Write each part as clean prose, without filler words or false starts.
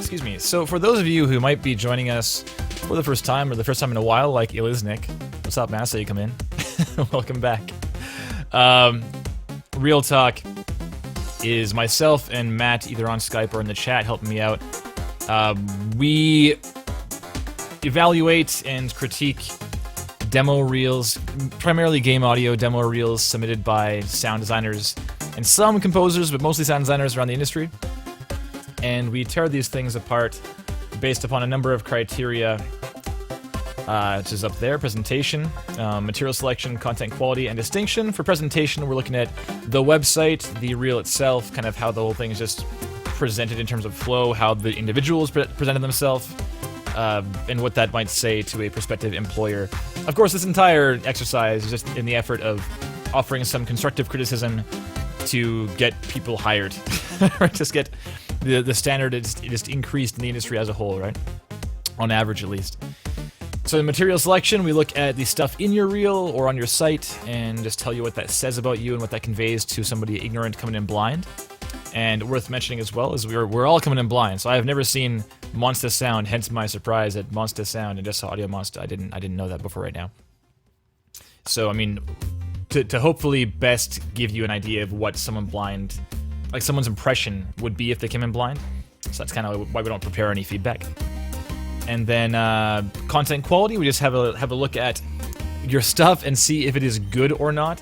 excuse me. So for those of you who might be joining us for the first time or the first time in a while, like Iliznik, what's up, man? I saw you come in. Welcome back. Real Talk is myself and Matt either on Skype or in the chat helping me out. We evaluate and critique demo reels, primarily game audio demo reels submitted by sound designers and some composers, but mostly sound designers around the industry. And we tear these things apart based upon a number of criteria, which is up there: presentation, material selection, content quality, and distinction. For presentation, we're looking at the website, the reel itself, kind of how the whole thing is just presented in terms of flow, how the individuals presented themselves, and what that might say to a prospective employer. Of course, this entire exercise is just in the effort of offering some constructive criticism to get people hired, right? Just get the standard is just increased in the industry as a whole, right? On average, at least. So in material selection, we look at the stuff in your reel or on your site and just tell you what that says about you and what that conveys to somebody ignorant coming in blind. And worth mentioning as well is we're all coming in blind. So I have never seen Monster Sound, hence my surprise at Monster Sound and just saw Audio Monster. I didn't know that before right now. So I mean, to hopefully best give you an idea of what someone blind, like someone's impression would be if they came in blind. So that's kind of why we don't prepare any feedback. And then content quality, we just have a look at your stuff and see if it is good or not.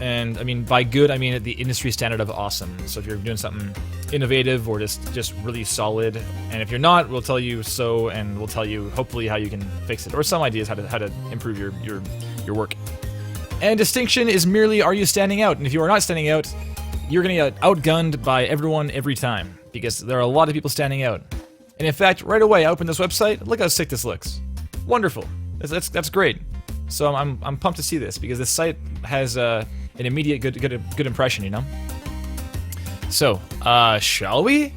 And I mean, by good, I mean the industry standard of awesome. So if you're doing something innovative or just really solid, and if you're not, we'll tell you so, and we'll tell you hopefully how you can fix it, or some ideas how to improve your work. And distinction is merely, are you standing out? And if you are not standing out, you're gonna get outgunned by everyone every time, because there are a lot of people standing out. And in fact, right away I opened this website. Look how sick this looks. Wonderful. That's great. So I'm pumped to see this, because this site has an immediate good impression, you know. So shall we?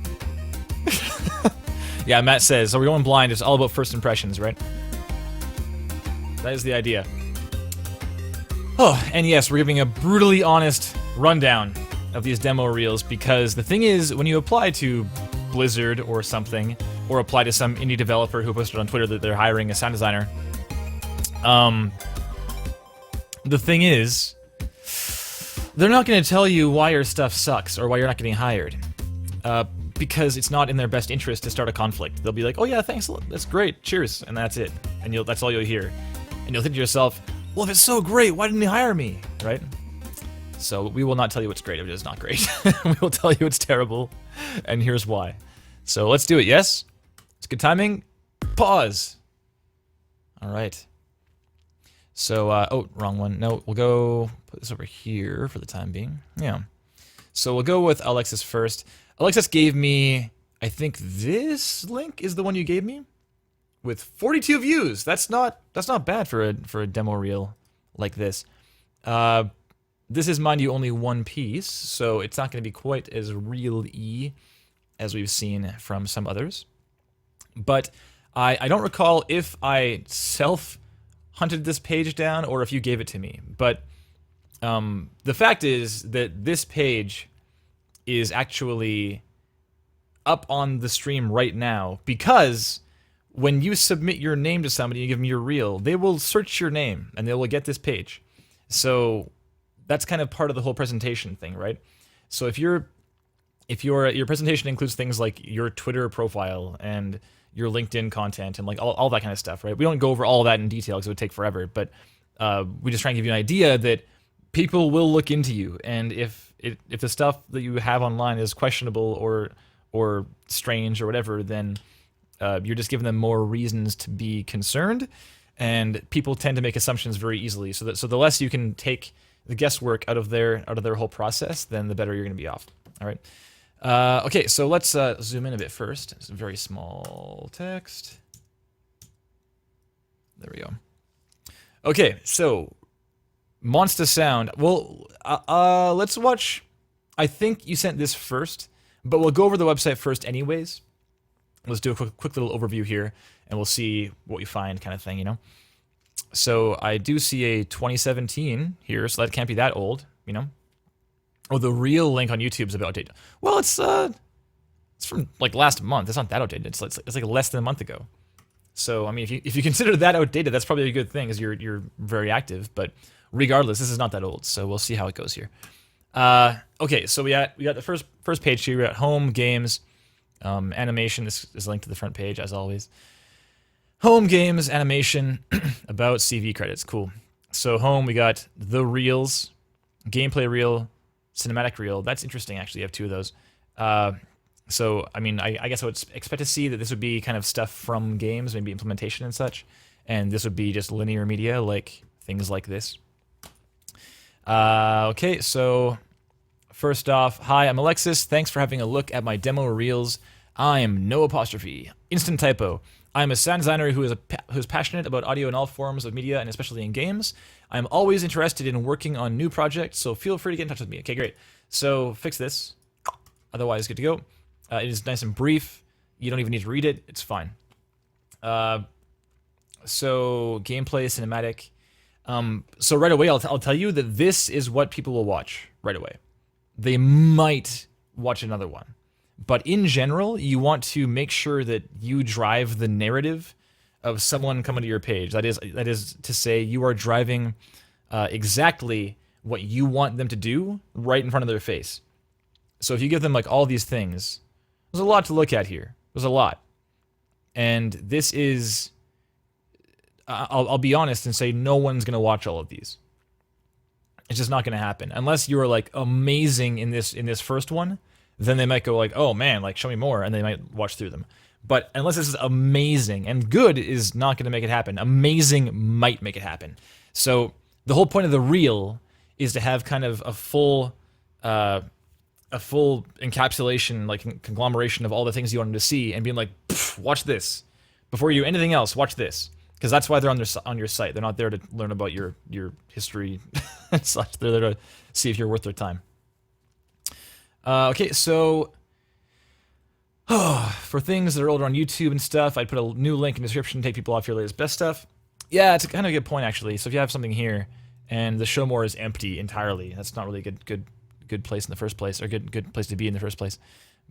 Yeah, Matt says, so we're going blind. It's all about first impressions, right? That is the idea. Oh, and yes, we're giving a brutally honest rundown of these demo reels, because the thing is, when you apply to Blizzard or something, or apply to some indie developer who posted on Twitter that they're hiring a sound designer, the thing is, they're not going to tell you why your stuff sucks or why you're not getting hired, because it's not in their best interest to start a conflict. They'll be like, oh yeah, thanks, that's great, cheers, and that's it, and that's all you'll hear. And you'll think to yourself, well, if it's so great, why didn't they hire me, right? So we will not tell you it's great if it is not great. We will tell you it's terrible, and here's why. So let's do it, yes? It's good timing. Pause. All right. So, oh, wrong one. No, we'll go put this over here for the time being. Yeah. So we'll go with Alexis first. Alexis gave me, I think this link is the one you gave me, with 42 views. That's not bad for a demo reel like this. This is, mind you, only one piece, so it's not going to be quite as reel-y as we've seen from some others. But I don't recall if I self-hunted this page down or if you gave it to me. But the fact is that this page is actually up on the stream right now, because when you submit your name to somebody and you give them your reel, they will search your name and they will get this page. So that's kind of part of the whole presentation thing, right? So if your presentation includes things like your Twitter profile and your LinkedIn content and like all that kind of stuff, right? We don't go over all that in detail because it would take forever, but we just try and give you an idea that people will look into you, and if the stuff that you have online is questionable or strange or whatever, then you're just giving them more reasons to be concerned, and people tend to make assumptions very easily. So the less you can take the guesswork out of their whole process, then the better you're going to be off. All right. Okay, so let's zoom in a bit first. It's a very small text. There we go. Okay, so Monster Sound. Well, let's watch. I think you sent this first, but we'll go over the website first anyways. Let's do a quick little overview here, and we'll see what we find, kind of thing, you know? So I do see a 2017 here, so that can't be that old, you know? Oh, the real link on YouTube is about date. Well, it's It's from like last month. It's not that outdated. It's like less than a month ago. So I mean, if you consider that outdated, that's probably a good thing, because you're very active. But regardless, this is not that old. So we'll see how it goes here. Okay, so we got the first page here. We got home, games, animation. This is linked to the front page as always. Home, games, animation, about, CV, credits. Cool. So home, we got the reels, gameplay reel, cinematic reel. That's interesting, actually. You have two of those. So, I mean, I guess I would expect to see that this would be kind of stuff from games, maybe implementation and such. And this would be just linear media, like things like this. Okay, so first off, hi, I'm Alexis. Thanks for having a look at my demo reels. I am no apostrophe. Instant typo. I am a sound designer who is passionate about audio in all forms of media, and especially in games. I am always interested in working on new projects, so feel free to get in touch with me. Okay, great. So fix this. Otherwise, good to go. It is nice and brief. You don't even need to read it. It's fine. So gameplay, cinematic. So right away, I'll tell you that this is what people will watch right away. They might watch another one. But in general, you want to make sure that you drive the narrative of someone coming to your page. That is to say, you are driving exactly what you want them to do right in front of their face. So if you give them like all these things, there's a lot to look at here. There's a lot. And this is, I'll be honest and say no one's going to watch all of these. It's just not going to happen. Unless you are like amazing in this first one, then they might go like, oh man, like show me more, and they might watch through them. But unless this is amazing, and good is not going to make it happen, amazing might make it happen. So the whole point of the reel is to have kind of a full encapsulation, like conglomeration of all the things you want them to see, and being like, watch this. Before you do anything else, watch this. Because that's why they're on your site. They're not there to learn about your history and such. They're there to see if you're worth their time. Okay, so for things that are older on YouTube and stuff, I'd put a new link in the description to take people off your latest best stuff. Yeah, it's kind of a good point, actually. So if you have something here, and the show more is empty entirely, that's not really a good place in the first place, or good place to be in the first place.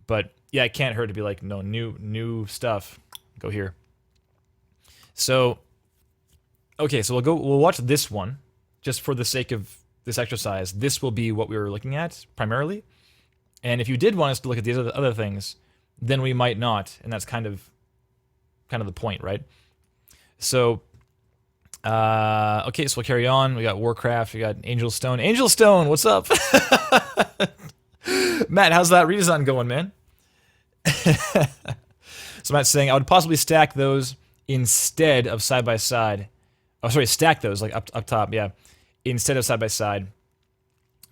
But yeah, it can't hurt to be like, no, new stuff, go here. So, okay, so we'll watch this one, just for the sake of this exercise. This will be what we were looking at, primarily. And if you did want us to look at these other things, then we might not, and that's kind of the point, right? So, okay, so we'll carry on. We got Warcraft, we got Angel Stone. Angel Stone, what's up? Matt, how's that redesign going, man? So Matt's saying, I would possibly stack those instead of side by side. Oh, sorry, stack those like up top, yeah, instead of side by side.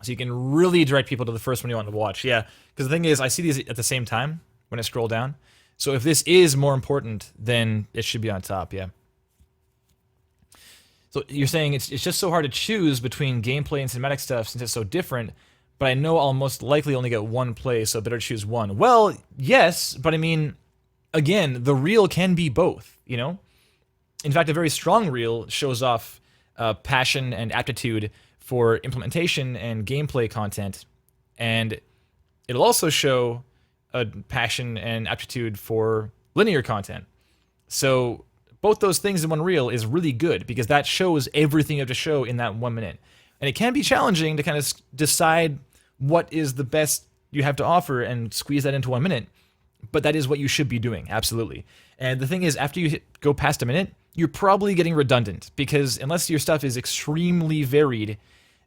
So you can really direct people to the first one you want to watch. Yeah, because the thing is, I see these at the same time when I scroll down. So if this is more important, then it should be on top, yeah. So you're saying it's just so hard to choose between gameplay and cinematic stuff since it's so different, but I know I'll most likely only get one play, so better choose one. Well, yes, but I mean, again, the reel can be both, you know? In fact, a very strong reel shows off passion and aptitude for implementation and gameplay content, and it'll also show a passion and aptitude for linear content. So both those things in one reel is really good, because that shows everything you have to show in that 1 minute. And it can be challenging to kind of decide what is the best you have to offer and squeeze that into 1 minute, but that is what you should be doing, absolutely. And the thing is, after you go past a minute, you're probably getting redundant, because unless your stuff is extremely varied,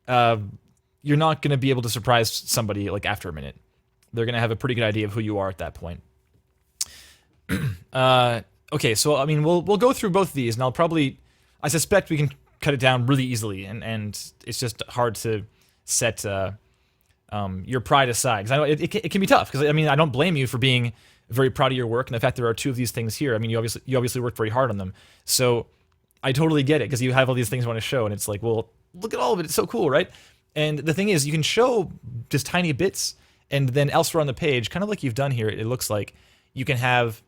you're not going to be able to surprise somebody like after a minute. They're going to have a pretty good idea of who you are at that point. Okay, so I mean, we'll go through both of these, and I suspect we can cut it down really easily, and it's just hard to set your pride aside, because I know it can be tough, because I mean, I don't blame you for being very proud of your work, and the fact there are two of these things here. I mean, you obviously worked very hard on them, so I totally get it, because you have all these things you want to show, and it's like, well, look at all of it, it's so cool, right? And the thing is, you can show just tiny bits, and then elsewhere on the page, kind of like you've done here, it looks like you can have,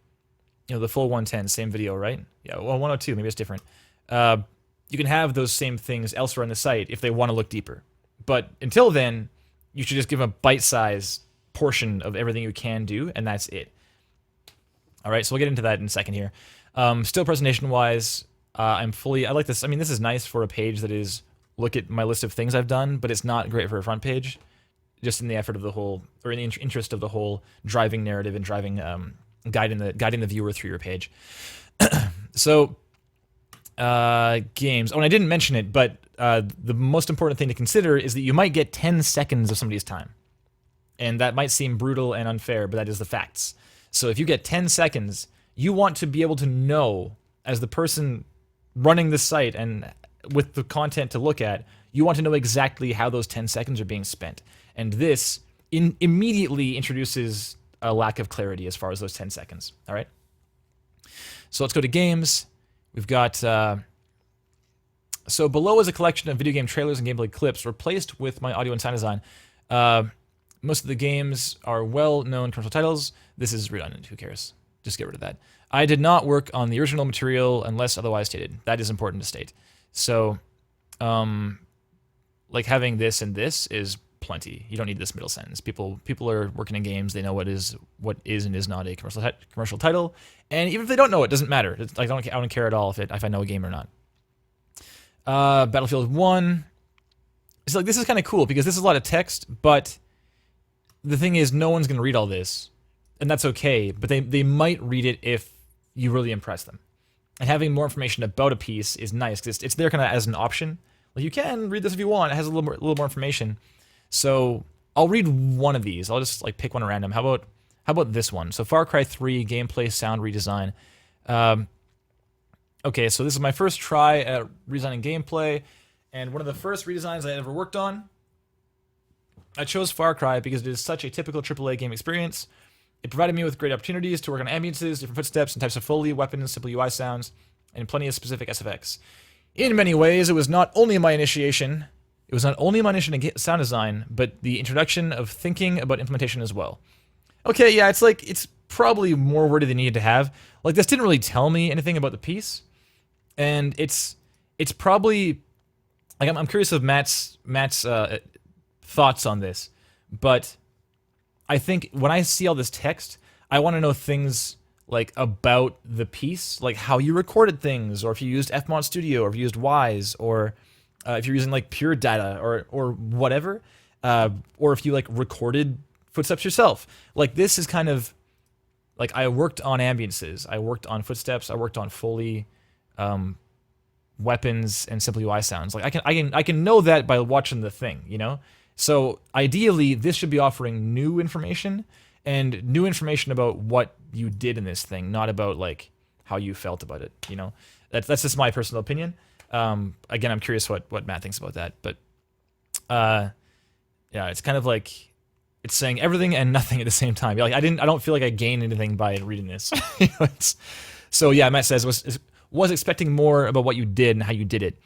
you know, the full 110, same video, right? Yeah, well, 102, maybe it's different. You can have those same things elsewhere on the site if they want to look deeper. But until then, you should just give them a bite-sized portion of everything you can do, and that's it. All right, so we'll get into that in a second here. Still presentation-wise, I like this. I mean, this is nice for a page that is, look at my list of things I've done, but it's not great for a front page, just in the effort of the whole, or in the interest of the whole driving narrative and driving, guiding the viewer through your page. So, games. Oh, and I didn't mention it, but the most important thing to consider is that you might get 10 seconds of somebody's time. And that might seem brutal and unfair, but that is the facts. So if you get 10 seconds, you want to be able to know, as the person running the site and with the content to look at, you want to know exactly how those 10 seconds are being spent. And this immediately introduces a lack of clarity as far as those 10 seconds. All right? So let's go to games. We've got... So below is a collection of video game trailers and gameplay clips replaced with my audio and sound design. Most of the games are well-known commercial titles. This is redundant. Who cares? Just get rid of that. I did not work on the original material unless otherwise stated. That is important to state. So, like having this and this is plenty. You don't need this middle sentence. People are working in games. They know what is and is not a commercial title. And even if they don't know, it doesn't matter. I don't care at all if I know a game or not. Battlefield 1. It's like, this is kind of cool because this is a lot of text, but the thing is, no one's going to read all this, and that's okay, but they might read it if you really impress them. And having more information about a piece is nice, because it's there kind of as an option. Like, you can read this if you want. It has a little more information. So I'll read one of these. I'll just like pick one at random. How about this one? So Far Cry 3 gameplay sound redesign. Okay, so this is my first try at redesigning gameplay, and one of the first redesigns I ever worked on. I chose Far Cry because it is such a typical AAA game experience. It provided me with great opportunities to work on ambiances, different footsteps, and types of Foley, weapons, simple UI sounds, and plenty of specific SFX. In many ways, it was not only my initiation in sound design, but the introduction of thinking about implementation as well. Okay, yeah, it's probably more wordy than you needed to have. Like, this didn't really tell me anything about the piece, and it's probably, like, I'm curious of Matt's thoughts on this, but I think when I see all this text, I want to know things like about the piece, like how you recorded things, or if you used Fmod Studio, or if you used Wise, or if you're using like pure data, or whatever, or if you like recorded footsteps yourself. Like, this is kind of like, I worked on ambiances, I worked on footsteps, I worked on Foley, weapons, and simple UI sounds. Like, I can know that by watching the thing, you know. So ideally, this should be offering new information, and new information about what you did in this thing, not about like how you felt about it. You know, that's just my personal opinion. Again, I'm curious what Matt thinks about that, but yeah, it's kind of like it's saying everything and nothing at the same time. Like, I don't feel like I gained anything by reading this. You know, so yeah, Matt says was expecting more about what you did and how you did it.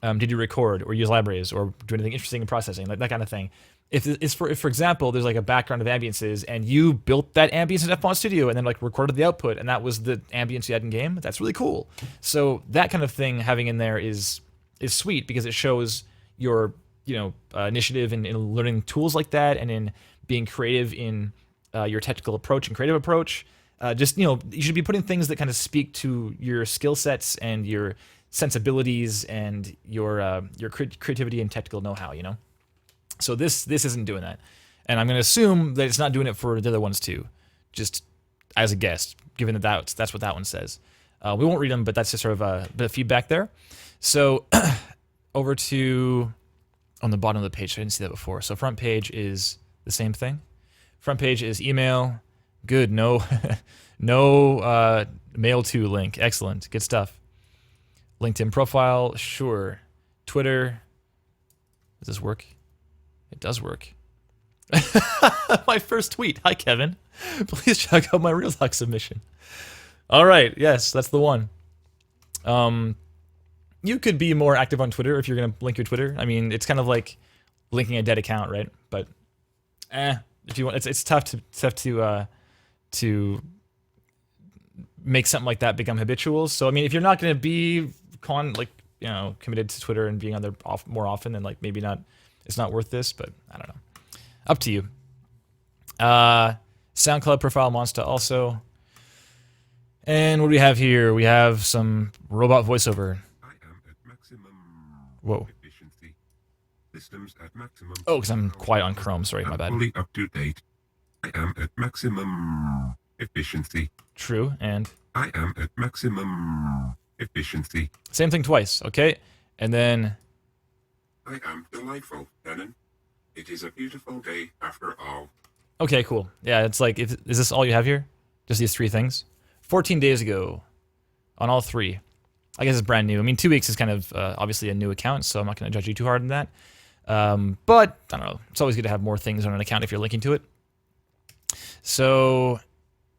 Did you record or use libraries or do anything interesting in processing, like that kind of thing? If for example, there's like a background of ambiances and you built that ambience in Fmod Studio and then like recorded the output and that was the ambience you had in game, that's really cool. So that kind of thing having in there is sweet because it shows your initiative in learning tools like that and in being creative in your technical approach and creative approach. You should be putting things that kind of speak to your skill sets and your sensibilities and your creativity and technical know-how, you know? So this isn't doing that. And I'm going to assume that it's not doing it for the other ones too, just as a guess, given that that's what that one says. We won't read them, but that's just sort of a bit of feedback there. So over to on the bottom of the page, I didn't see that before. So front page is the same thing. Front page is email. Good. No, no mail to link. Excellent. Good stuff. LinkedIn profile. Sure. Twitter. Does this work? It does work. My first tweet. Hi, Kevin. Please check out my Real Talk submission. All right. Yes, that's the one. You could be more active on Twitter if you're going to link your Twitter. I mean, it's kind of like linking a dead account, right? But if you want, it's tough to make something like that become habitual. So I mean, if you're not going to be committed to Twitter and being on there more often, then like maybe not. It's not worth this, but I don't know. Up to you. SoundCloud profile monster also. And what do we have here? We have some robot voiceover. I am at maximum Whoa. efficiency. Systems at maximum. Oh, because I'm quiet on Chrome. Sorry, my bad. Fully up to date. I am at maximum efficiency. True, and I am at maximum efficiency. same thing twice, okay? And then, I am delightful, Denon. It is a beautiful day after all. okay, cool. Yeah, it's like, is this all you have here? Just these 3 things? 14 days ago on all 3. I guess it's brand new. I mean, 2 weeks is kind of obviously a new account, so I'm not going to judge you too hard on that. But, I don't know. It's always good to have more things on an account if you're linking to it. So,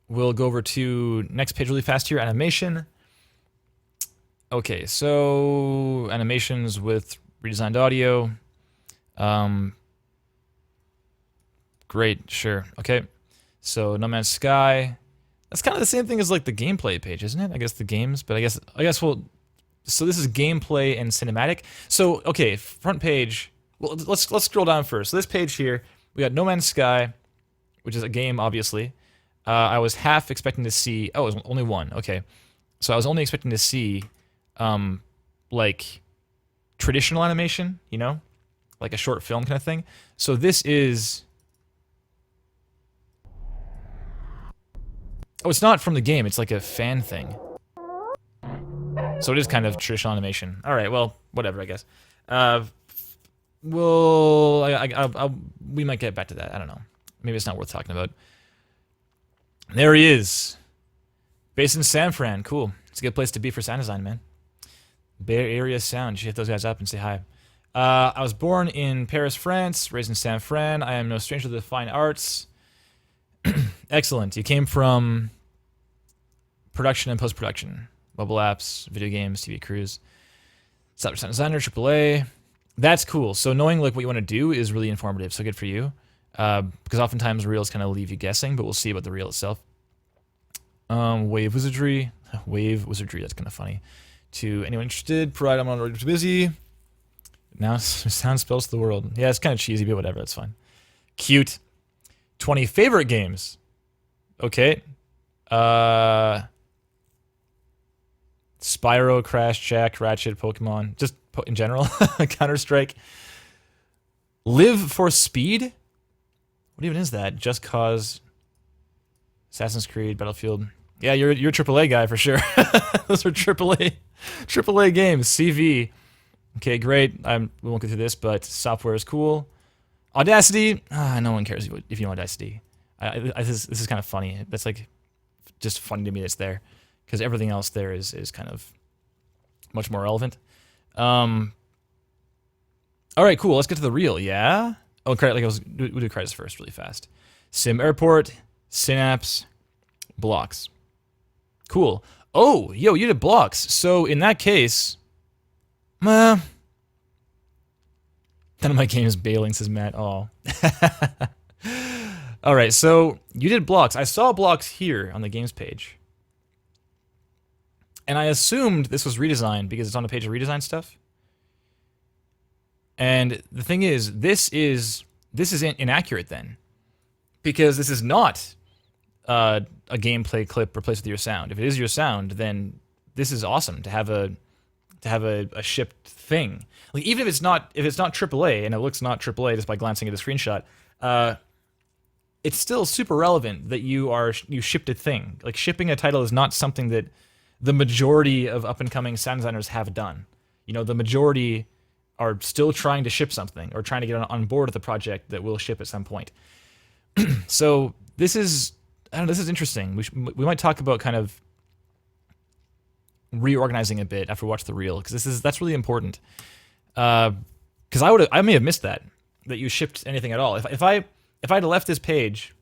we'll go over to next page really fast here, animation. Okay, so animations with redesigned audio. Great, sure. Okay, so No Man's Sky. That's kind of the same thing as like the gameplay page, isn't it? I guess the games, but I guess we'll. So this is gameplay and cinematic. So okay, front page. Well, let's scroll down first. So this page here, we got No Man's Sky, which is a game, obviously. I was half expecting to see. Oh, it was only 1. Okay, so I was only expecting to see, like, traditional animation. You know, like a short film kind of thing. So this is. Oh, it's not from the game. It's like a fan thing. So it is kind of traditional animation. All right, well, whatever, I guess. We might get back to that. I don't know. Maybe it's not worth talking about. There he is. Based in San Fran. Cool. It's a good place to be for sound design, man. Bay Area Sound. You should hit those guys up and say hi. I was born in Paris, France, raised in San Fran. I am no stranger to the fine arts. Excellent. You came from production and post-production. Mobile apps, video games, TV crews. Sound designer, AAA. That's cool. So knowing like what you want to do is really informative. So good for you. Because oftentimes reels kind of leave you guessing, but we'll see about the reel itself. Wave Wizardry. Wave Wizardry, that's kind of funny. To anyone interested, provided I'm not too busy. Now sound spells to the world. Yeah, it's kind of cheesy, but whatever, that's fine. Cute. 20 favorite games. Okay. Spyro, Crash, Jack, Ratchet, Pokemon. Just in general. Counter-Strike. Live for Speed? What even is that? Just Cause. Assassin's Creed, Battlefield. Yeah, you're a AAA guy for sure. Those are AAA games. CV. Okay, great. We won't go through this, but software is cool. Audacity. No one cares if you know Audacity. This is kind of funny. That's like just funny to me. That's there because everything else there is kind of much more relevant. All right, cool. Let's get to the reel. Yeah. Oh, we'll do credits first, really fast. Sim Airport, Synapse, Blocks. Cool. Oh, yo, you did Blocks. So in that case, none of my game is bailing, says Matt. Oh. All right, so you did Blocks. I saw Blocks here on the games page. And I assumed this was redesigned because it's on a page of redesigned stuff. And the thing is, this is inaccurate then. Because this is not a gameplay clip replaced with your sound. If it is your sound, then this is awesome to have a shipped thing. Like even if it's not AAA and it looks not AAA just by glancing at the screenshot, it's still super relevant that you shipped a thing. Like shipping a title is not something that the majority of up and coming sound designers have done. You know, the majority are still trying to ship something or trying to get on board with the project that will ship at some point. So this is interesting. We might talk about kind of reorganizing a bit after we watch the reel because that's really important. Because I may have missed that you shipped anything at all. If I'd left this page,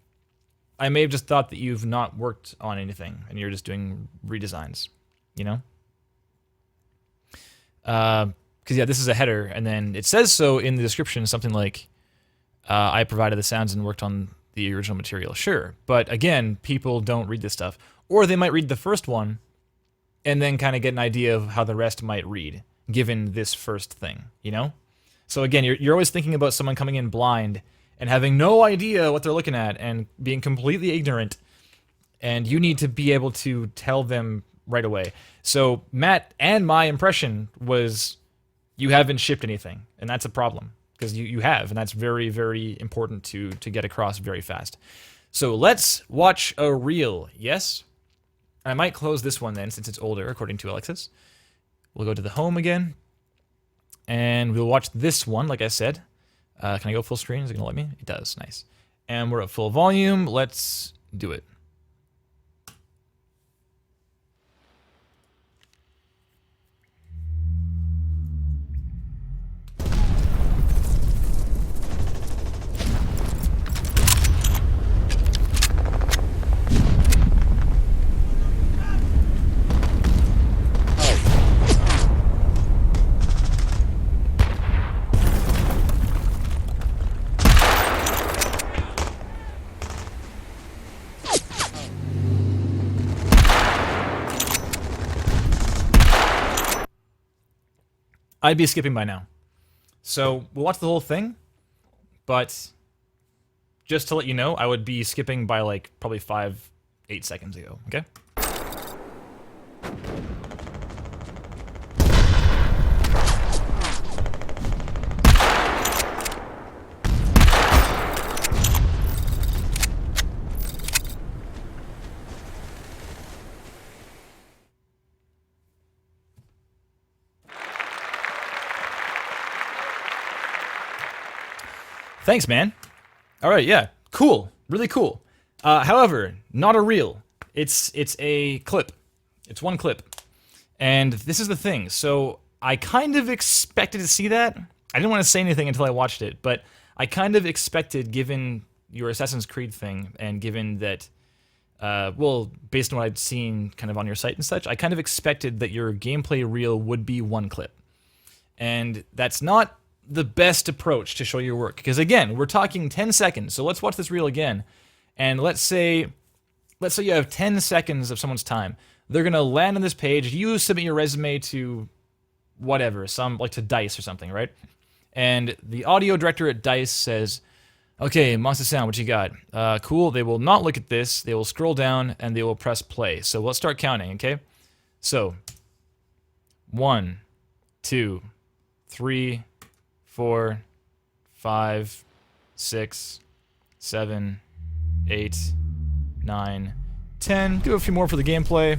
I may have just thought that you've not worked on anything and you're just doing redesigns. You know. Because yeah, this is a header, and then it says so in the description, something like, "I provided the sounds and worked on the original material." Sure, but again, people don't read this stuff, or they might read the first one, and then kind of get an idea of how the rest might read, given this first thing, you know. So again, you're always thinking about someone coming in blind and having no idea what they're looking at and being completely ignorant, and you need to be able to tell them right away. So Matt and my impression was you haven't shipped anything, and that's a problem because you have, and that's very, very important to get across very fast. So let's watch a reel. Yes? I might close this one then since it's older, according to Alexis. We'll go to the home again, and we'll watch this one, like I said. Can I go full screen? Is it going to let me? It does. Nice. And we're at full volume. Let's do it. I'd be skipping by now. So we'll watch the whole thing, but just to let you know, I would be skipping by like probably 5-8 seconds ago, okay? Thanks, man. All right, yeah, cool, really cool. However, not a reel. It's a clip. It's one clip, and this is the thing. So I kind of expected to see that. I didn't want to say anything until I watched it, but I kind of expected, given your Assassin's Creed thing, and given that, well, based on what I'd seen kind of on your site and such, I kind of expected that your gameplay reel would be one clip, and that's not the best approach to show your work, because again, we're talking 10 seconds. So let's watch this reel again, and let's say you have 10 seconds of someone's time. They're gonna land on this page. You submit your resume to whatever, to DICE or something, right? And the audio director at DICE says, "Okay, Monster Sound, what you got? Cool." They will not look at this. They will scroll down and they will press play. So let's start counting, okay? So 1, 2, 3, 4, 5, 6, 7, 8, 9, 10. Do a few more for the gameplay.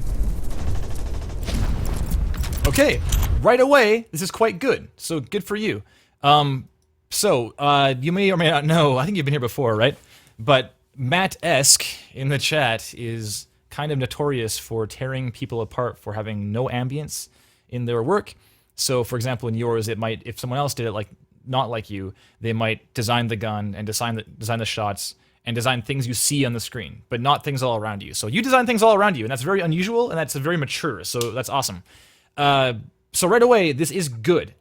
Okay, right away, this is quite good. So good for you. You may or may not know, I think you've been here before, right? But Matt-esque in the chat is kind of notorious for tearing people apart for having no ambience in their work. So, for example, in yours, it might, if someone else did it, like not like you, they might design the gun and design the shots and design things you see on the screen, but not things all around you. So you design things all around you, and that's very unusual, and that's very mature. So that's awesome. So right away, this is good.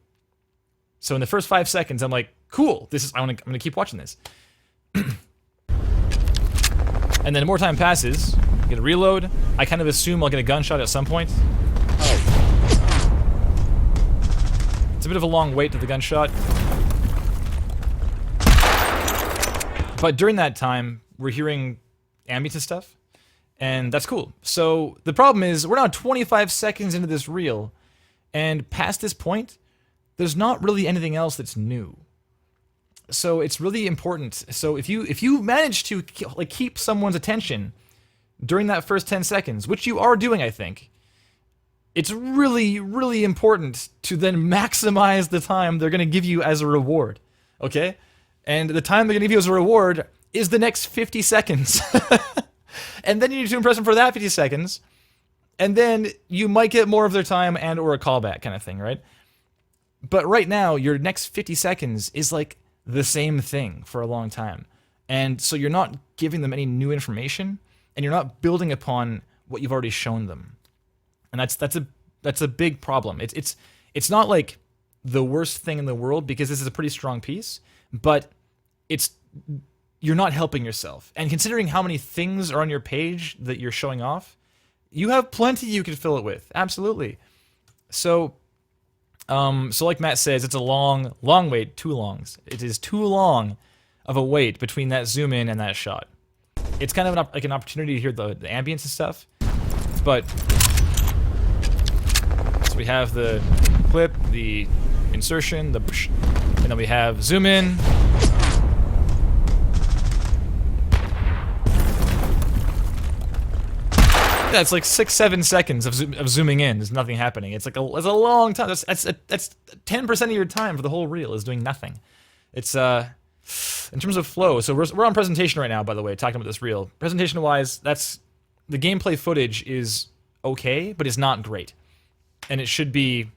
So in the first 5 seconds, I'm like, cool. I'm gonna keep watching this. And then more time passes. I get a reload. I kind of assume I'll get a gunshot at some point. It's a bit of a long wait to the gunshot. But during that time, we're hearing ambient stuff, and that's cool. So the problem is, we're now 25 seconds into this reel, and past this point, there's not really anything else that's new. So it's really important. So if you manage to like keep someone's attention during that first 10 seconds, which you are doing, I think, it's really, really important to then maximize the time they're going to give you as a reward, okay? And the time they're going to give you as a reward is the next 50 seconds. And then you need to impress them for that 50 seconds, and then you might get more of their time and or a callback kind of thing, right? But right now, your next 50 seconds is like the same thing for a long time. And so you're not giving them any new information, and you're not building upon what you've already shown them. And that's a big problem. It's not like the worst thing in the world, because this is a pretty strong piece, but you're not helping yourself. And considering how many things are on your page that you're showing off, you have plenty you can fill it with. Absolutely. So like Matt says, it's a long wait, too longs. It is too long of a wait between that zoom in and that shot. It's kind of like an opportunity to hear the ambience and stuff, but so we have the clip, the insertion, the psh, and then we have zoom in. Yeah, it's like 6-7 seconds of zooming in. There's nothing happening. It's like it's a long time. That's 10% of your time for the whole reel is doing nothing. It's in terms of flow. So we're on presentation right now, by the way, talking about this reel. Presentation wise, that's the gameplay footage is okay, but it's not great, and it should be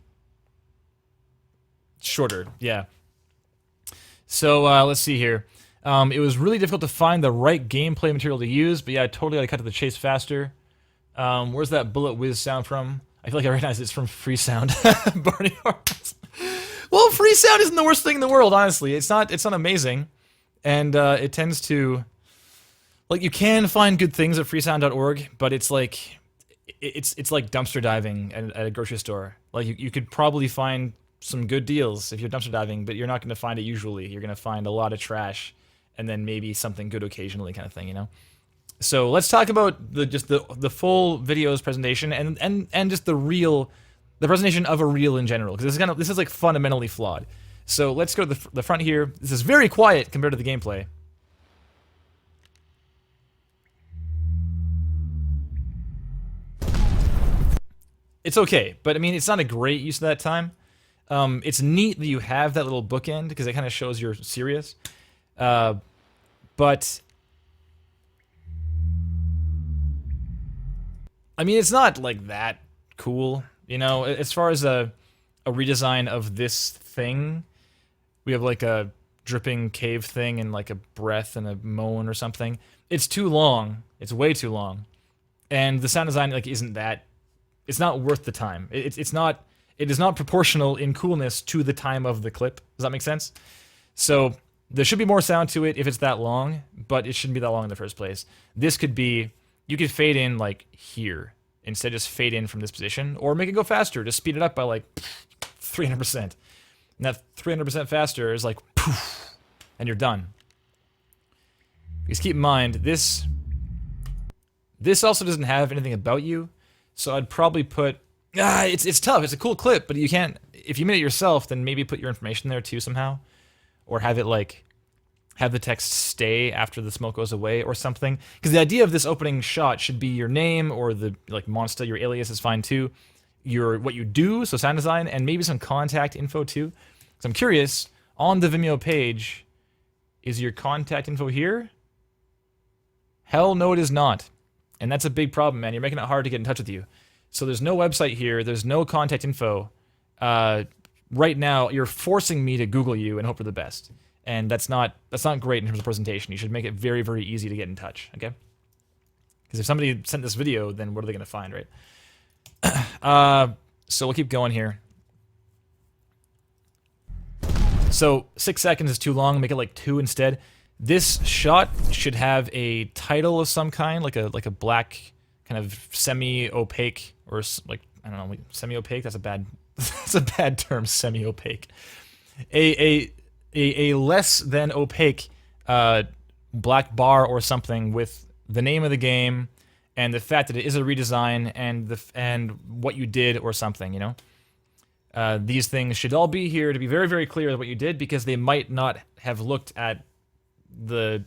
shorter. Yeah. So let's see here. It was really difficult to find the right gameplay material to use, but yeah, I totally gotta cut to the chase faster. Where's that bullet whiz sound from? I feel like I recognize it's from Free Sound. Barney Arnold. Well, Free Sound isn't the worst thing in the world, honestly. It's not amazing, and it tends to, like, you can find good things at freesound.org, but it's like like dumpster diving at a grocery store. Like you could probably find some good deals if you're dumpster diving, but you're not going to find it usually. You're going to find a lot of trash, and then maybe something good occasionally, kind of thing, you know. So let's talk about the full videos presentation and just the presentation of a reel in general, because this is like fundamentally flawed. So let's go to the front here. This is very quiet compared to the gameplay. It's okay, but I mean it's not a great use of that time. It's neat that you have that little bookend because it kind of shows you're serious, but I mean, it's not, like, that cool, you know? As far as a redesign of this thing, we have, like, a dripping cave thing and, like, a breath and a moan or something. It's too long. It's way too long. And the sound design, like, isn't that... It's not worth the time. It is not proportional in coolness to the time of the clip. Does that make sense? So, there should be more sound to it if it's that long, but it shouldn't be that long in the first place. This could be... You could fade in, like, here, instead just fade in from this position, or make it go faster, just speed it up by, like, 300%. And that 300% faster is like, poof, and you're done. Because keep in mind, this also doesn't have anything about you, so I'd probably put, it's tough, it's a cool clip, but you can't, if you made it yourself, then maybe put your information there too somehow, or have it, like, have the text stay after the smoke goes away or something. Because the idea of this opening shot should be your name or the, like, monster, your alias is fine too. What you do, so sound design, and maybe some contact info too. So I'm curious, on the Vimeo page, is your contact info here? Hell no, it is not. And that's a big problem, man. You're making it hard to get in touch with you. So there's no website here, there's no contact info. Right now, you're forcing me to Google you and hope for the best. And that's not great in terms of presentation. You should make it very, very easy to get in touch, okay? Because if somebody sent this video, then what are they going to find, right? So we'll keep going here. So 6 seconds is too long. Make it like 2 instead. This shot should have a title of some kind, like a black kind of semi-opaque, or like, I don't know, semi-opaque. That's a bad term, semi-opaque. A less than opaque black bar or something with the name of the game and the fact that it is a redesign and what you did or something, you know? These things should all be here to be very, very clear what you did, because they might not have looked at the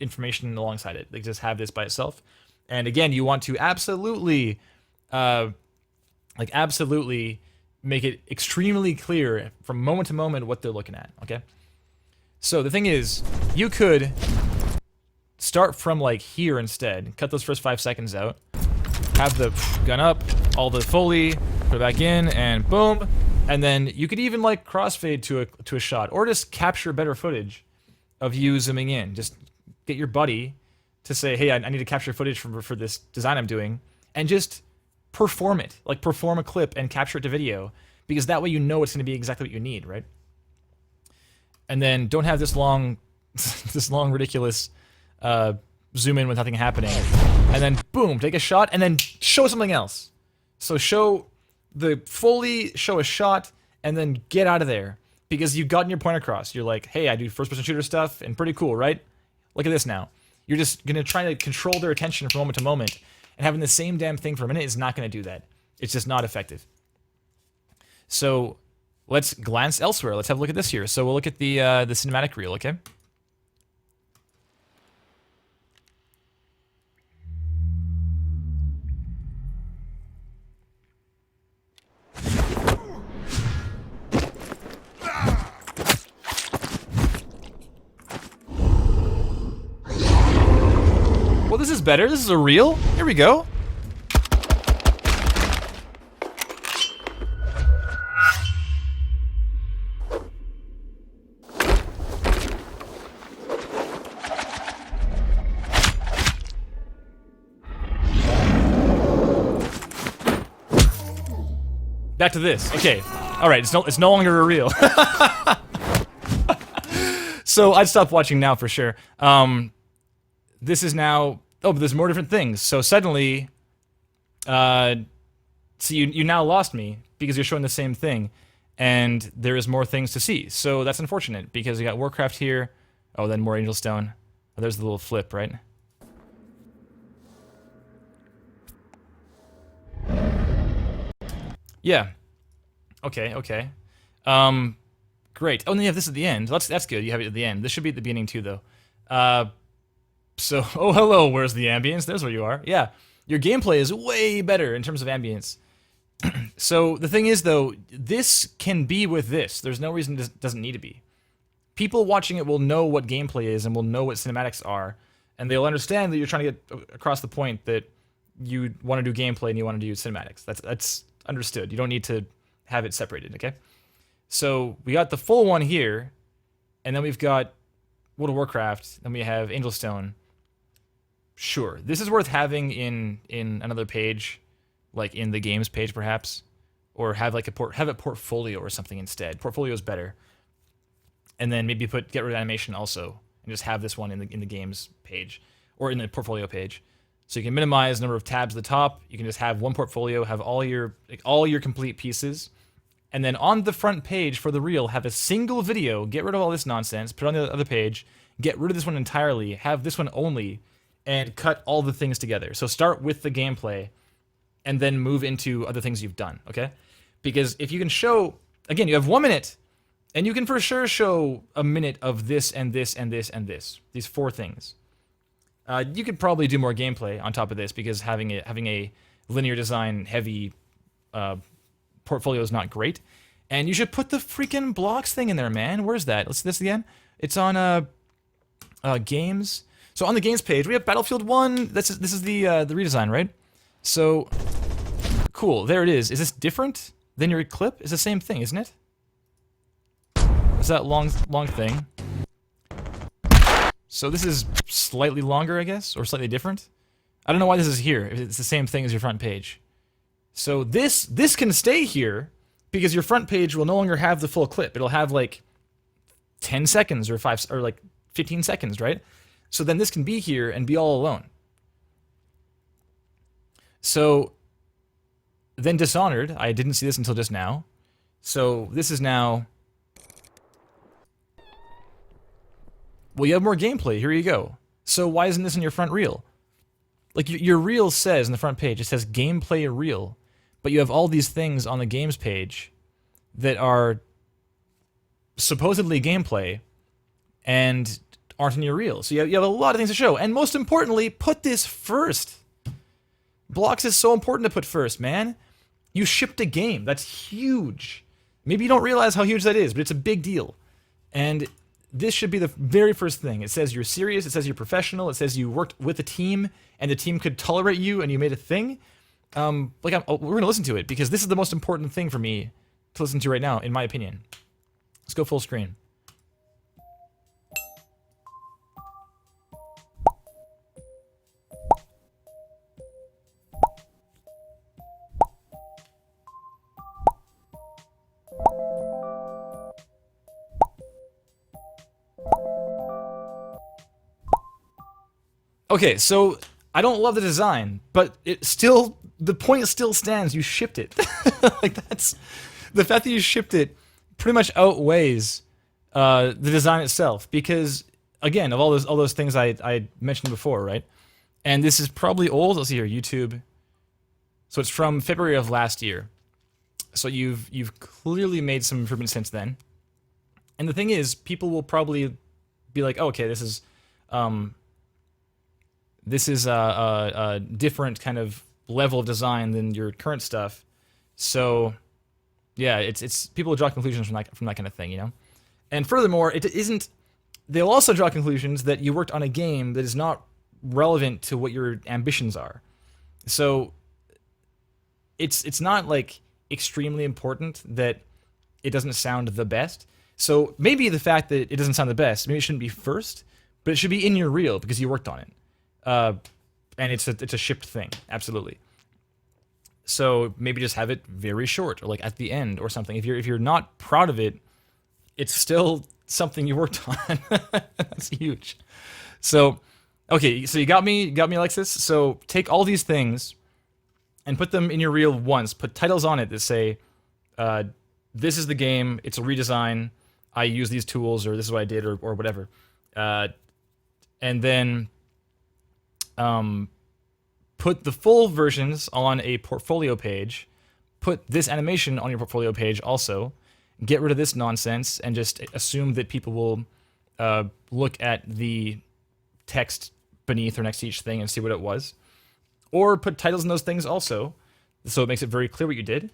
information alongside it. They just have this by itself. And again, you want to absolutely, absolutely make it extremely clear from moment to moment what they're looking at, okay? So the thing is, you could start from, like, here instead, cut those first 5 seconds out, have the gun up, all the Foley, put it back in, and boom, and then you could even, like, crossfade to a shot, or just capture better footage of you zooming in. Just get your buddy to say, hey, I need to capture footage for this design I'm doing, and just perform it. Like, perform a clip and capture it to video, because that way you know it's going to be exactly what you need, right? And then don't have this long, ridiculous zoom in with nothing happening. And then, boom, take a shot, and then show something else. So show the Foley, show a shot, and then get out of there. Because you've gotten your point across. You're like, hey, I do first-person shooter stuff, and pretty cool, right? Look at this now. You're just going to try to control their attention from moment to moment, and having the same damn thing for a minute is not going to do that. It's just not effective. So let's glance elsewhere. Let's have a look at this here. So we'll look at the cinematic reel, okay? Well, this is better. This is a reel. Here we go. Back to this. Okay. All right. It's no longer a reel. So I'd stop watching now for sure. This is now. Oh, but there's more different things. So suddenly, so you now lost me because you're showing the same thing, and there is more things to see. So that's unfortunate because you got Warcraft here. Oh, then more Angelstone. Oh, there's the little flip, right? Yeah. Okay, okay. Great. Oh, and you have this at the end. That's good. You have it at the end. This should be at the beginning too, though. So, oh, hello, where's the ambience? There's where you are. Yeah. Your gameplay is way better in terms of ambience. So, the thing is, though, this can be with this. There's no reason it doesn't need to be. People watching it will know what gameplay is and will know what cinematics are, and they'll understand that you're trying to get across the point that you want to do gameplay and you want to do cinematics. That's understood. You don't need to have it separated, okay? So we got the full one here, and then we've got World of Warcraft, then we have Angelstone. Sure, this is worth having in another page, like in the games page perhaps, or have like have a portfolio or something instead. Portfolio is better, and then maybe get rid of animation also, and just have this one in the games page or in the portfolio page. So you can minimize the number of tabs at the top. You can just have one portfolio, have all your complete pieces, and then on the front page for the reel, have a single video. Get rid of all this nonsense. Put it on the other page. Get rid of this one entirely. Have this one only, and cut all the things together. So start with the gameplay, and then move into other things you've done. Okay? Because if you can show, again, you have 1 minute, and you can for sure show a minute of this and this and this and this. These 4 things. You could probably do more gameplay on top of this because having a linear design heavy portfolio is not great. And you should put the freaking blocks thing in there, man. Where's that? Let's see this again. It's on games. So on the games page, we have Battlefield 1. This is the redesign, right? So cool. There it is. Is this different than your clip? It's the same thing, isn't it? It's that long thing. So this is slightly longer, I guess, or slightly different. I don't know why this is here. If it's the same thing as your front page. So this can stay here because your front page will no longer have the full clip. It'll have like 10 seconds or 15 seconds, right? So then this can be here and be all alone. So then Dishonored, I didn't see this until just now. So this is now. Well, you have more gameplay. Here you go. So why isn't this in your front reel? Like your reel says in the front page, it says gameplay reel, but you have all these things on the games page that are supposedly gameplay and aren't in your reel. So you have a lot of things to show. And most importantly, put this first. Blocks is so important to put first, man. You shipped a game. That's huge. Maybe you don't realize how huge that is, but it's a big deal. And this should be the very first thing. It says you're serious. It says you're professional. It says you worked with a team, and the team could tolerate you, and you made a thing. We're gonna listen to it because this is the most important thing for me to listen to right now, in my opinion. Let's go full screen. Okay, so I don't love the design, but the point still stands. You shipped it. Like that's the fact that you shipped it pretty much outweighs the design itself, because again, of all those things I mentioned before, right? And this is probably old. Let's see here, YouTube. So it's from February of last year. So you've clearly made some improvements since then. And the thing is, people will probably be like, oh, okay, this is a different kind of level of design than your current stuff. So yeah, it's people will draw conclusions from that kind of thing, you know. And furthermore, it isn't. They'll also draw conclusions that you worked on a game that is not relevant to what your ambitions are. So it's not like extremely important that it doesn't sound the best. So maybe the fact that it doesn't sound the best, maybe it shouldn't be first, but it should be in your reel because you worked on it. And it's a shipped thing, absolutely. So maybe just have it very short, or like at the end or something. If you're not proud of it, it's still something you worked on. That's huge. So okay, so you got me, Alexis. So take all these things and put them in your reel once. Put titles on it that say, "This is the game. It's a redesign. I use these tools, or this is what I did, or whatever." And then put the full versions on a portfolio page. Put this animation on your portfolio page also. Get rid of this nonsense and just assume that people will look at the text beneath or next to each thing and see what it was. Or put titles in those things also, so it makes it very clear what you did.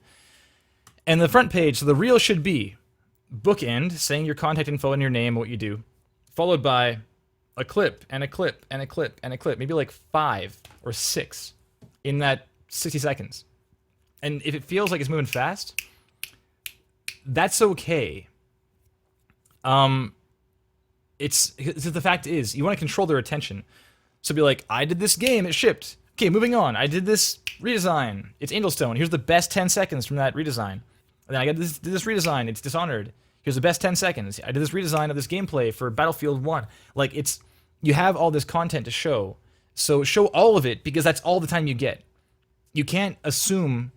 And the front page, so the reel should be bookend, saying your contact info and your name and what you do, followed by a clip and a clip and a clip and a clip, maybe like 5 or 6 in that 60 seconds. And if it feels like it's moving fast, that's okay. It's the fact is, you want to control their attention. So be like, I did this game, it shipped. Okay, moving on. I did this redesign. It's Angelstone. Here's the best 10 seconds from that redesign. And then I did this redesign. It's Dishonored. Here's the best 10 seconds. I did this redesign of this gameplay for Battlefield 1. Like, you have all this content to show. So show all of it, because that's all the time you get. You can't assume,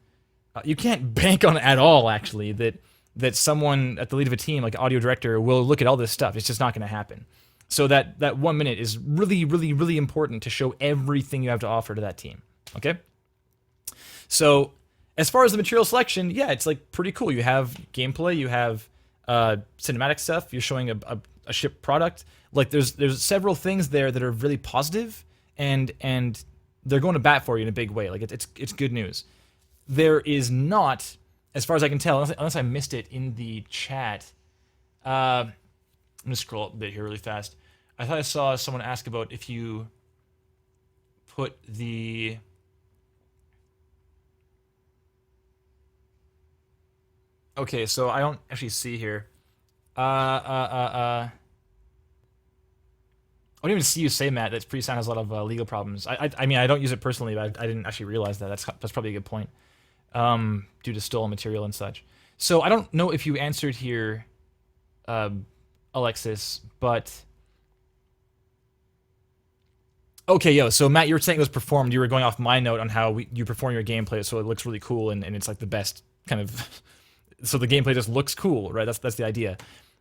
you can't bank on it at all, actually, that someone at the lead of a team, like an audio director, will look at all this stuff. It's just not going to happen. So that 1 minute is really, really, really important to show everything you have to offer to that team. Okay? So as far as the material selection, yeah, it's like pretty cool. You have gameplay, you have cinematic stuff, you're showing a shipped product. Like there's several things there that are really positive, and they're going to bat for you in a big way. Like it's good news. There is not, as far as I can tell, unless I missed it in the chat. I'm gonna scroll up a bit here really fast. I thought I saw someone ask about if you put the okay, so I don't actually see here. I don't even see you say, Matt, that Freesound has a lot of legal problems. I mean, I don't use it personally, but I didn't actually realize that. That's probably a good point. Due to stolen material and such. So I don't know if you answered here, Alexis, but okay, yo. So Matt, you were saying it was performed. You were going off my note on how you perform your gameplay, so it looks really cool and it's like the best kind of. So the gameplay just looks cool, right? That's the idea.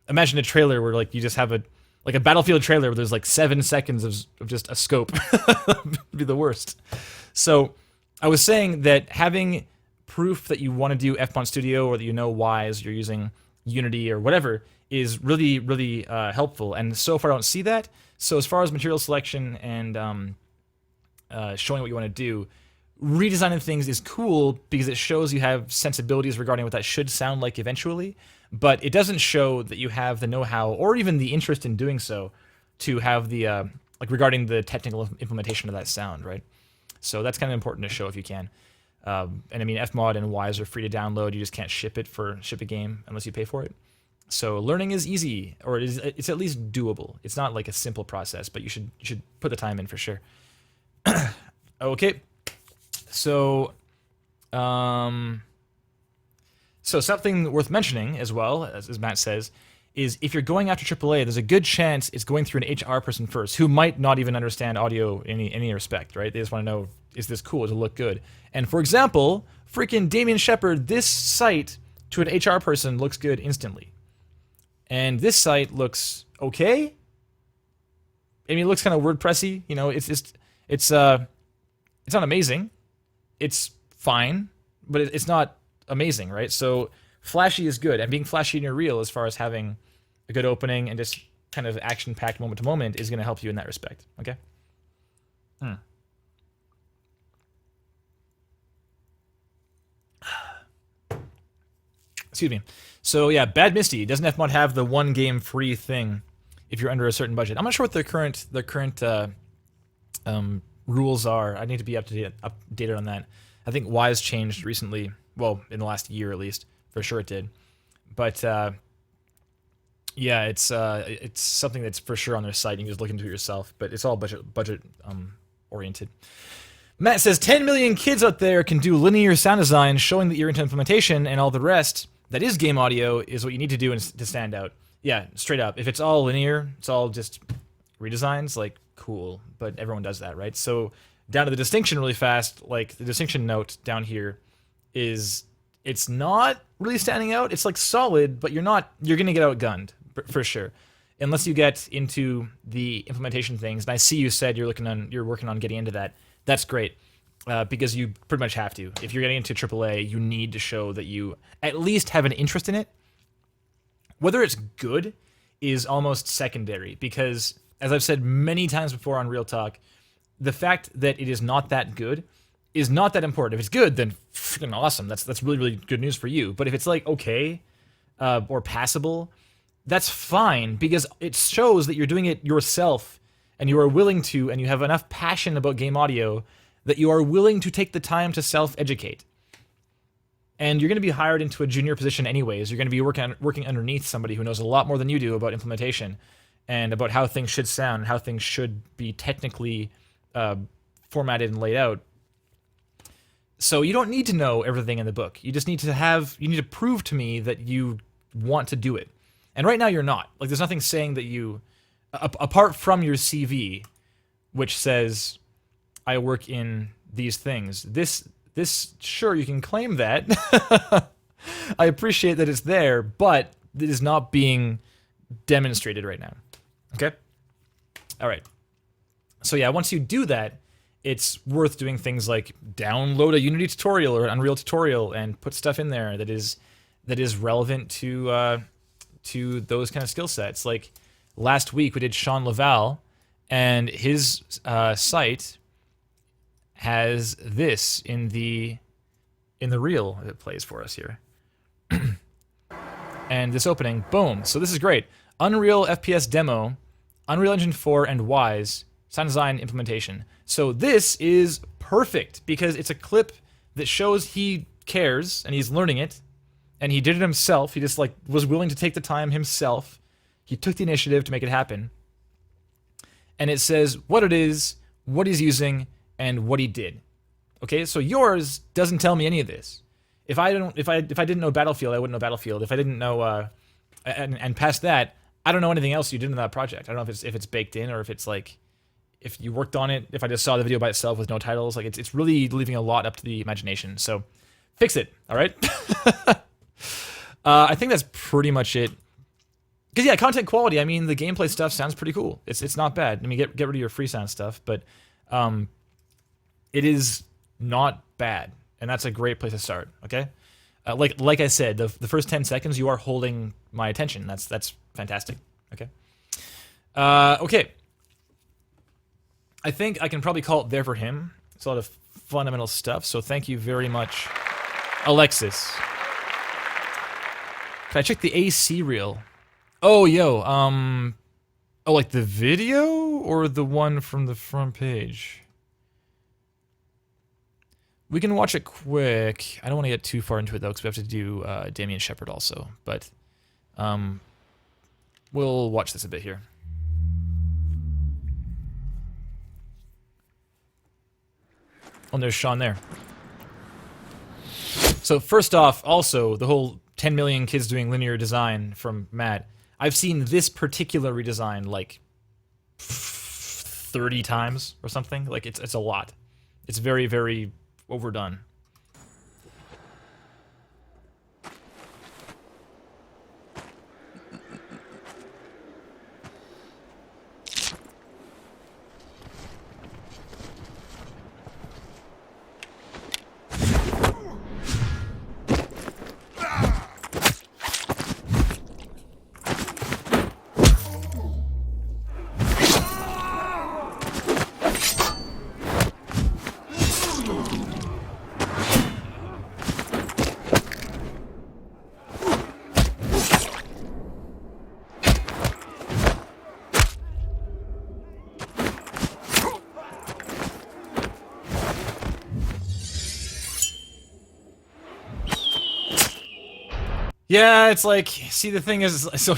Imagine a trailer where like you just have a Battlefield trailer where there's like 7 seconds of just a scope. It'd be the worst. So I was saying that having proof that you want to do Fmont Studio, or that you know Wise, you're using Unity or whatever, is really, really helpful. And so far I don't see that. So as far as material selection and showing what you want to do, redesigning things is cool because it shows you have sensibilities regarding what that should sound like eventually, but it doesn't show that you have the know-how or even the interest in doing so to have the, like regarding the technical implementation of that sound, right? So that's kind of important to show if you can. And I mean, Fmod and Wise are free to download. You just can't ship a game unless you pay for it. So learning is easy, or it's at least doable. It's not like a simple process, but you should put the time in for sure. Okay. So, so something worth mentioning as well, as Matt says, is if you're going after AAA, there's a good chance it's going through an HR person first, who might not even understand audio in any respect, right? They just want to know, is this cool? Does it look good? And for example, freaking Damien Shepard, this site to an HR person looks good instantly. And this site looks okay. I mean, it looks kind of WordPressy. You know, it's not amazing. It's fine, but it's not amazing, right? So flashy is good, and being flashy in your reel, as far as having a good opening and just kind of action-packed moment to moment, is going to help you in that respect. Okay. Excuse me. So yeah, Bad Misty, doesn't FMod have the one game free thing if you're under a certain budget? I'm not sure what their current rules are. I need to be updated on that. I think Wise changed recently. Well, in the last year at least, for sure it did. But yeah, it's something that's for sure on their site. You can just look into it yourself. But it's all budget oriented. Matt says 10 million kids out there can do linear sound design, showing that you're into implementation, and all the rest that is game audio is what you need to do to stand out. Yeah, straight up. If it's all linear, it's all just redesigns, like, cool. But everyone does that, right? So down to the distinction really fast, like the distinction note down here is it's not really standing out. It's like solid, but you're going to get outgunned for sure. Unless you get into the implementation things. And I see you said you're working on getting into that. That's great. Because you pretty much have to. If you're getting into AAA, you need to show that you at least have an interest in it. Whether it's good is almost secondary, because, as I've said many times before on Real Talk, the fact that it is not that good is not that important. If it's good, then freaking awesome. That's really, really good news for you. But if it's like okay or passable, that's fine, because it shows that you're doing it yourself and you are willing to, and you have enough passion about game audio that you are willing to take the time to self-educate. And you're going to be hired into a junior position anyways. You're going to be working underneath somebody who knows a lot more than you do about implementation and about how things should sound and how things should be technically formatted and laid out. So you don't need to know everything in the book. You just need to prove to me that you want to do it. And right now you're not. Like, there's nothing saying that you, apart from your CV, which says, I work in these things. This sure, you can claim that. I appreciate that it's there, but it is not being demonstrated right now. Okay? All right. So yeah, once you do that, it's worth doing things like download a Unity tutorial or an Unreal tutorial and put stuff in there that is relevant to those kind of skill sets. Like last week we did Sean Laval, and his site has this in the reel that plays for us here. And this opening, boom. So this is great. Unreal FPS demo, Unreal Engine 4 and Wise, sound design implementation. So this is perfect because it's a clip that shows he cares and he's learning it, and he did it himself. He just was willing to take the time himself. He took the initiative to make it happen. And it says what it is, what he's using, and what he did. Okay, so yours doesn't tell me any of this. If I didn't know Battlefield, I wouldn't know Battlefield. If I didn't know, and past that, I don't know anything else you did in that project. I don't know if it's baked in or if it's like, if you worked on it. If I just saw the video by itself with no titles, like it's really leaving a lot up to the imagination. So fix it, all right? I think that's pretty much it. Because yeah, content quality. I mean, the gameplay stuff sounds pretty cool. It's not bad. I mean, get rid of your free sound stuff, but it is not bad, and that's a great place to start. Okay, like I said, the first 10 seconds you are holding my attention. That's fantastic. Okay, okay. I think I can probably call it there for him. It's a lot of fundamental stuff. So thank you very much, Alexis. Can I check the AC reel? Oh, yo, oh, like the video or the one from the front page? We can watch it quick. I don't want to get too far into it, though, because we have to do Damien Shepard also. But we'll watch this a bit here. Oh, and there's Sean there. So first off, also, the whole 10 million kids doing linear design from Matt. I've seen this particular redesign like 30 times or something. Like it's a lot. It's very, very overdone. Yeah, it's like, see, the thing is, so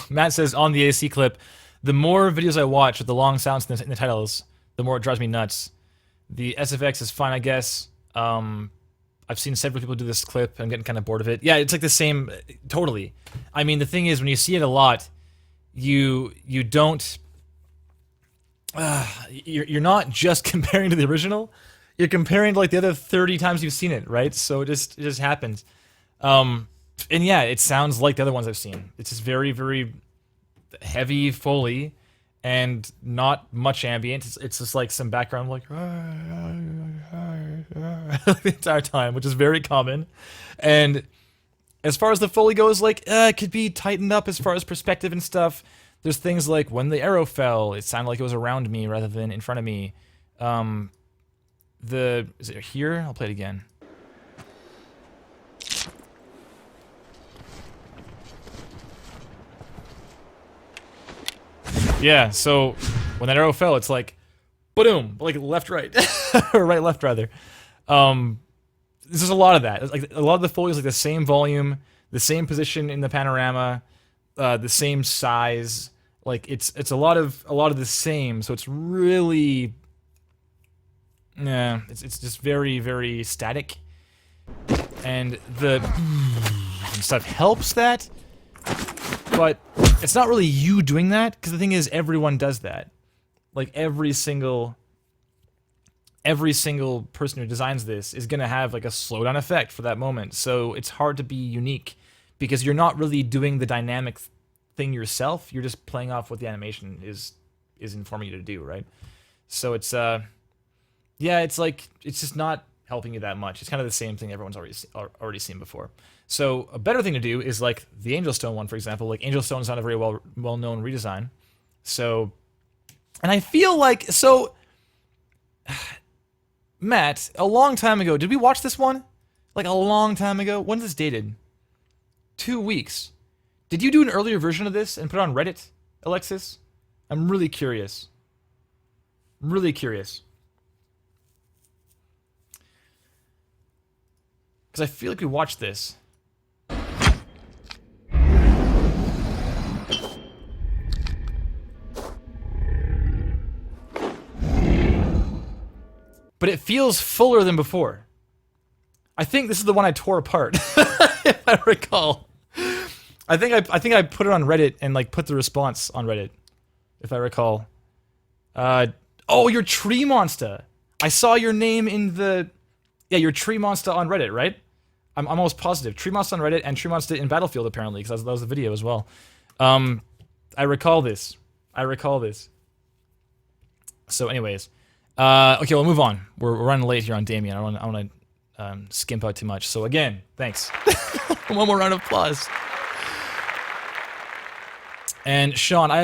Matt says on the AC clip, the more videos I watch with the long sounds in the titles, the more it drives me nuts. The SFX is fine, I guess. I've seen several people do this clip. I'm getting kind of bored of it. Yeah, it's like the same, totally. I mean, the thing is, when you see it a lot, you don't. You're not just comparing to the original. You're comparing to like the other 30 times you've seen it, right? So it just happens. And yeah, it sounds like the other ones I've seen. It's just very, very heavy Foley and not much ambient. It's just like some background like the entire time, which is very common. And as far as the Foley goes, like, it could be tightened up as far as perspective and stuff. There's things like when the arrow fell, it sounded like it was around me rather than in front of me. Is it here? I'll play it again. Yeah, so when that arrow fell, it's like, boom, like left, right, or right, left, rather. There's a lot of that. Like a lot of the Foley is like the same volume, the same position in the panorama, the same size. Like it's a lot of the same. So it's really, yeah, it's just very, very static, and the stuff helps that. But it's not really you doing that, because the thing is, everyone does that. Like every single person who designs this is gonna have like a slowdown effect for that moment. So it's hard to be unique, because you're not really doing the dynamic thing yourself. You're just playing off what the animation is informing you to do, right? So it's yeah, it's like it's just not helping you that much. It's kind of the same thing everyone's already seen before. So a better thing to do is like the Angel Stone one, for example. Like Angel Stone is not a very well-known redesign. So, and I feel like, so Matt, a long time ago, did we watch this one? Like a long time ago? When's this dated? 2 weeks. Did you do an earlier version of this and put it on Reddit, Alexis? I'm really curious. Really curious. Because I feel like we watched this. But it feels fuller than before. I think this is the one I tore apart, if I recall. I think I put it on Reddit and like put the response on Reddit, if I recall. Oh, you're Tree Monster. I saw your name in the, yeah, you're Tree Monster on Reddit, right? I'm almost positive. Tree Monster on Reddit and Tree Monster in Battlefield, apparently, because that was the video as well. I recall this. So, anyways. Okay, we'll move on. We're running late here on Damien. I don't want to skimp out too much. So again, thanks. One more round of applause. And Sean,